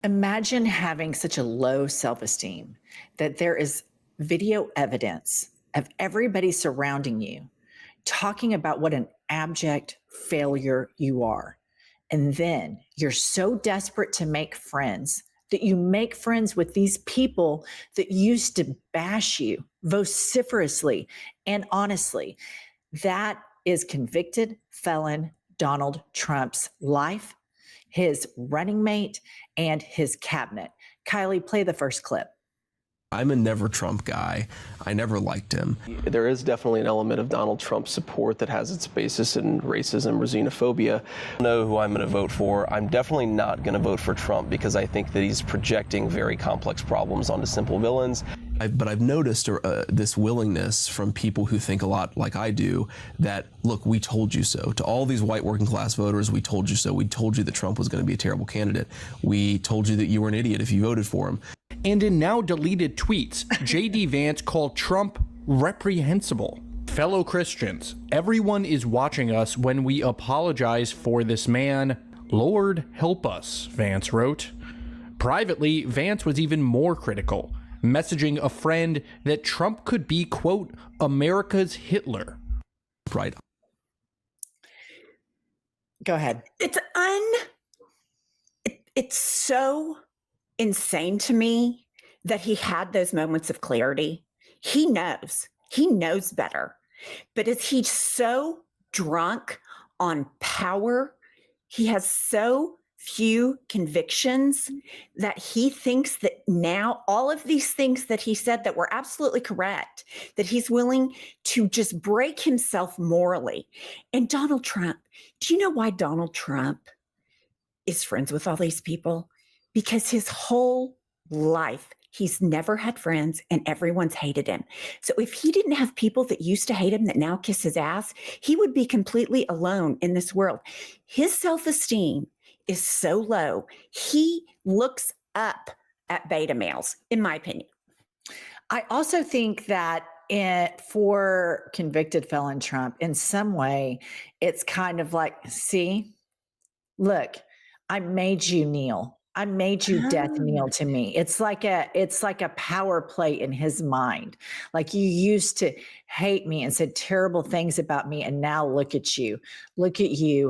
Imagine having such a low self-esteem that there is video evidence of everybody surrounding you talking about what an abject failure you are. And then you're so desperate to make friends that you make friends with these people that used to bash you vociferously and honestly. That is convicted felon Donald Trump's life, his running mate, and his cabinet. Kylie, play the first clip. I'm a never Trump guy. I never liked him. There is definitely an element of Donald Trump's support that has its basis in racism or xenophobia. I know who I'm going to vote for. I'm definitely not going to vote for Trump because I think that he's projecting very complex problems onto simple villains. But I've noticed this willingness from people who think a lot like I do that, look, we told you so. To all these white working class voters, we told you so. We told you that Trump was going to be a terrible candidate. We told you that you were an idiot if you voted for him. And in now deleted tweets, J.D. Vance called Trump reprehensible. Fellow Christians, everyone is watching us when we apologize for this man. Lord help us, Vance wrote. Privately, Vance was even more critical, messaging a friend that Trump could be, quote, America's Hitler. Right. Go ahead. It's so insane to me that he had those moments of clarity. He knows better. But is he so drunk on power? He has so few convictions that he thinks that now all of these things that he said that were absolutely correct, that he's willing to just break himself morally. And Donald Trump, do you know why Donald Trump is friends with all these people? Because his whole life, he's never had friends and everyone's hated him. So if he didn't have people that used to hate him that now kiss his ass, he would be completely alone in this world. His self-esteem is so low. He looks up at beta males, in my opinion. I also think that for convicted felon Trump, in some way, it's kind of like, see, look, I made you kneel. I made you death kneel to me. It's like a power play in his mind. Like, you used to hate me and said terrible things about me, and now look at you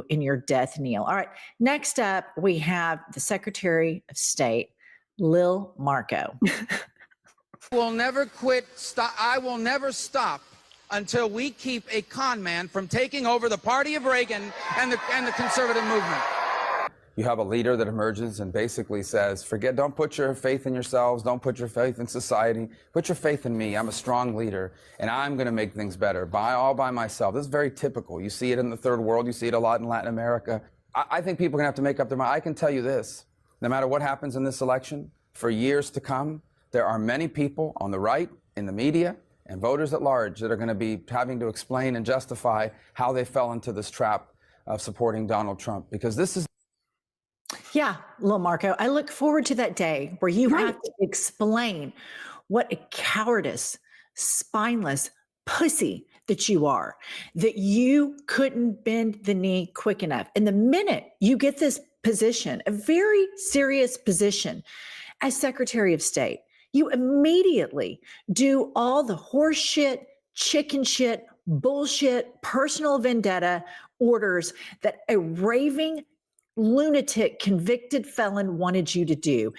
in your death kneel. All right. Next up, we have the Secretary of State, Lil Marco. Will never quit. I will never stop until we keep a con man from taking over the party of Reagan and the conservative movement. You have a leader that emerges and basically says, don't put your faith in yourselves, don't put your faith in society, put your faith in me. I'm a strong leader, and I'm going to make things better all by myself. This is very typical. You see it in the third world. You see it a lot in Latin America. I think people are going to have to make up their mind. I can tell you this, no matter what happens in this election, for years to come, there are many people on the right, in the media, and voters at large that are going to be having to explain and justify how they fell into this trap of supporting Donald Trump, because this is... Yeah, Lil Marco, I look forward to that day where you have to explain what a cowardice, spineless pussy that you are, that you couldn't bend the knee quick enough. And the minute you get this position, a very serious position as Secretary of State, you immediately do all the horse shit, chicken shit, bullshit, personal vendetta orders that a raving lunatic convicted felon wanted you to do.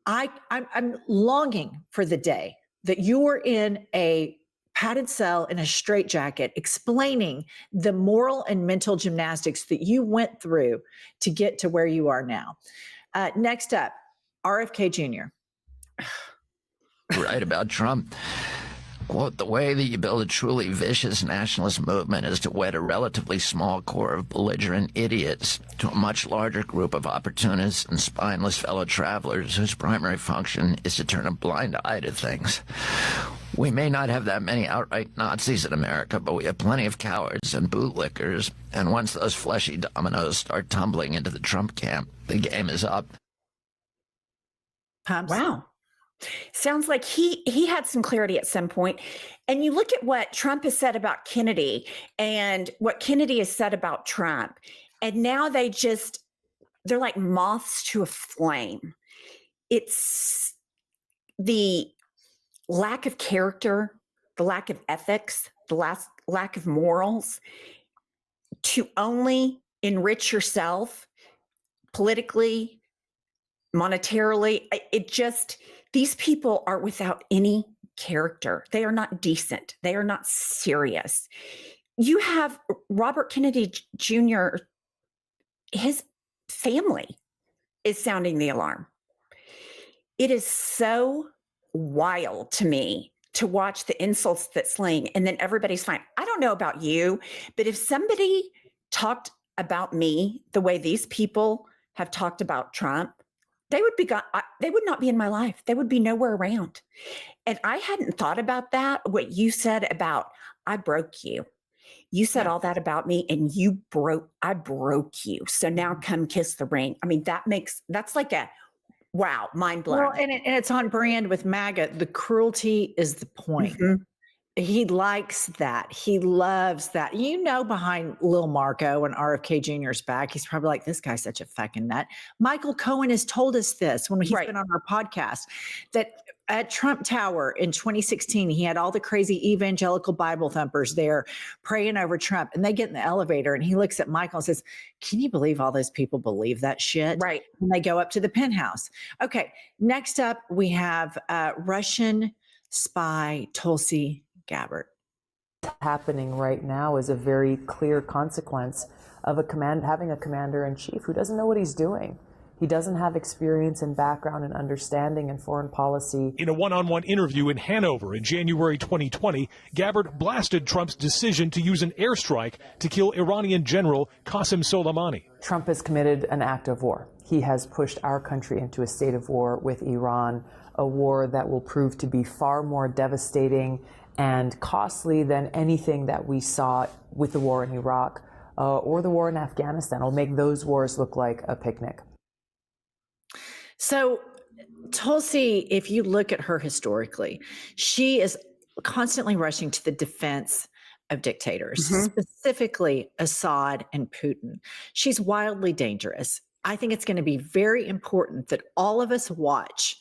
I'm longing for the day that you're in a padded cell in a straitjacket explaining the moral and mental gymnastics that you went through to get to where you are now. Next up, RFK Jr. Right about Trump. Quote, the way that you build a truly vicious nationalist movement is to wed a relatively small core of belligerent idiots to a much larger group of opportunists and spineless fellow travelers whose primary function is to turn a blind eye to things. We may not have that many outright Nazis in America, but we have plenty of cowards and bootlickers, and once those fleshy dominoes start tumbling into the Trump camp, the game is up. Wow. Sounds like he had some clarity at some point. And you look at what Trump has said about Kennedy and what Kennedy has said about Trump, and now they're like moths to a flame. it's the lack of character, the lack of ethics, the lack of morals to only enrich yourself politically, monetarily. These people are without any character. They are not decent. They are not serious. You have Robert Kennedy Jr., his family is sounding the alarm. It is so wild to me to watch the insults that sling and then everybody's fine. I don't know about you, but if somebody talked about me the way these people have talked about Trump, they would not be in my life. They would be nowhere around. And I hadn't thought about that. What you said about, I broke you. You said all that about me and I broke you. So now come kiss the ring. I mean, that's like a, wow, mind blown. Well, and it's on brand with MAGA. The cruelty is the point. Mhm. He likes that. He loves that. Behind Lil Marco and RFK Jr.'s back, he's probably like, this guy's such a fucking nut. Michael Cohen has told us this when he's been on our podcast, that at Trump Tower in 2016, he had all the crazy evangelical Bible thumpers there praying over Trump. And they get in the elevator and he looks at Michael and says, can you believe all those people believe that shit? Right. And they go up to the penthouse. Okay. Next up, we have Russian spy Tulsi Gabbard. What's happening right now is a very clear consequence of having a commander-in-chief who doesn't know what he's doing. He doesn't have experience and background and understanding in foreign policy. In a one-on-one interview in Hanover in January 2020, Gabbard blasted Trump's decision to use an airstrike to kill Iranian General Qasem Soleimani. Trump has committed an act of war. He has pushed our country into a state of war with Iran, a war that will prove to be far more devastating and costly than anything that we saw with the war in Iraq or the war in Afghanistan. It'll make those wars look like a picnic. So Tulsi, if you look at her historically, she is constantly rushing to the defense of dictators, specifically Assad and Putin. She's wildly dangerous. I think it's going to be very important that all of us watch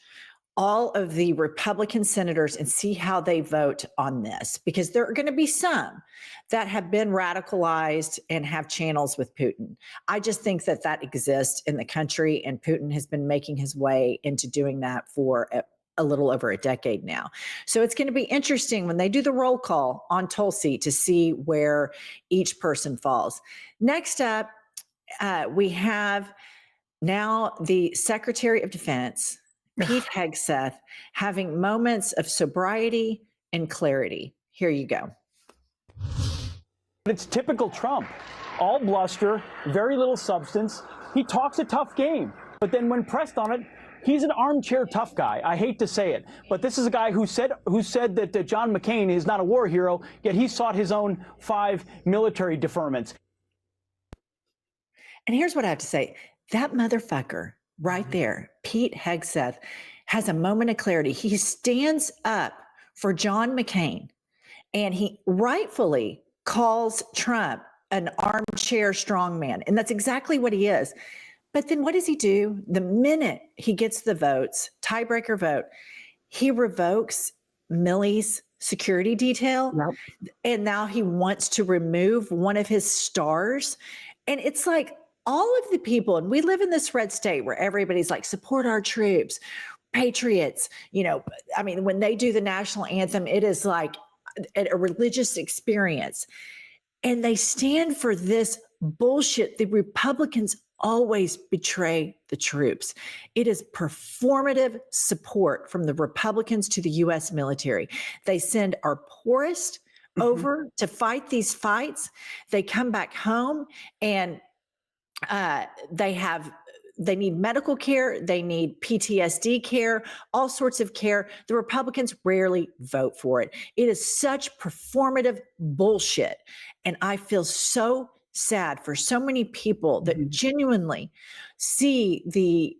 all of the Republican senators and see how they vote on this, because there are going to be some that have been radicalized and have channels with Putin. I just think that exists in the country, and Putin has been making his way into doing that for a little over a decade now. So it's going to be interesting when they do the roll call on Tulsi to see where each person falls. Next up, we have now the Secretary of Defense, Pete Hegseth, having moments of sobriety and clarity. Here you go. It's typical Trump. All bluster, very little substance. He talks a tough game, but then when pressed on it, he's an armchair tough guy. I hate to say it, but this is a guy who said that John McCain is not a war hero, yet he sought his own 5 military deferments. And here's what I have to say. That motherfucker right there, Pete Hegseth, has a moment of clarity. He stands up for John McCain, and he rightfully calls Trump an armchair strongman. And that's exactly what he is. But then what does he do? The minute he gets the votes, tiebreaker vote, he revokes Milley's security detail. Yep. And now he wants to remove one of his stars. And it's like, all of the people, and we live in this red state where everybody's like, support our troops, patriots. When they do the national anthem, it is like a religious experience. And they stand for this bullshit. The Republicans always betray the troops. It is performative support from the Republicans to the U.S. military. They send our poorest over to fight these fights. They come back home and they need medical care, they need PTSD care, all sorts of care. The Republicans rarely vote for it. It is such performative bullshit. And I feel so sad for so many people that genuinely see the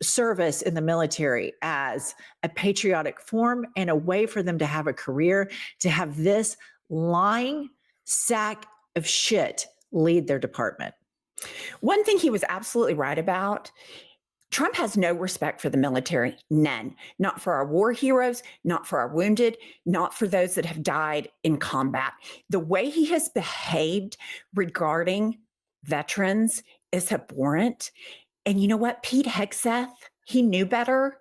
service in the military as a patriotic form and a way for them to have a career, to have this lying sack of shit lead their department. One thing he was absolutely right about, Trump has no respect for the military, none. Not for our war heroes, not for our wounded, not for those that have died in combat. The way he has behaved regarding veterans is abhorrent. And you know what? Pete Hegseth, he knew better,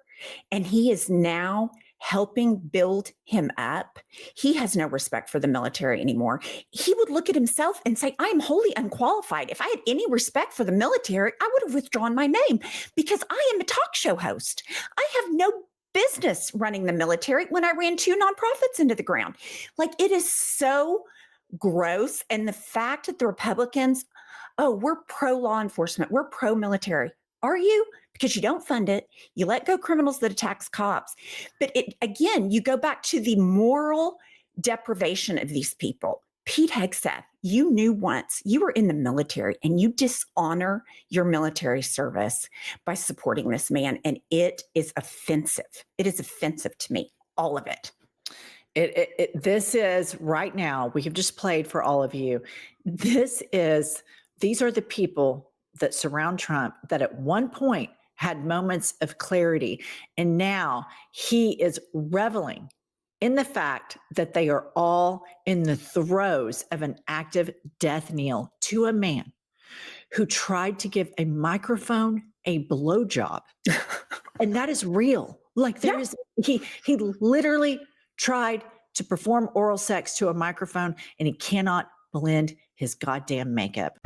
and he is now helping build him up. He has no respect for the military anymore. He would look at himself and say, I am wholly unqualified. If I had any respect for the military, I would have withdrawn my name because I am a talk show host. I have no business running the military when I ran 2 nonprofits into the ground. Like, it is so gross. And the fact that the Republicans, oh, we're pro law enforcement, we're pro military. Are you? Because you don't fund it. You let go criminals that attacks cops. But again, you go back to the moral deprivation of these people. Pete Hegseth, you knew once you were in the military and you dishonor your military service by supporting this man. And it is offensive. It is offensive to me, all of it. This is right now, we have just played for all of you. These are the people that surround Trump that at one point had moments of clarity. And now he is reveling in the fact that they are all in the throes of an active death knell to a man who tried to give a microphone a blowjob. And that is real. Like he literally tried to perform oral sex to a microphone and he cannot blend his goddamn makeup.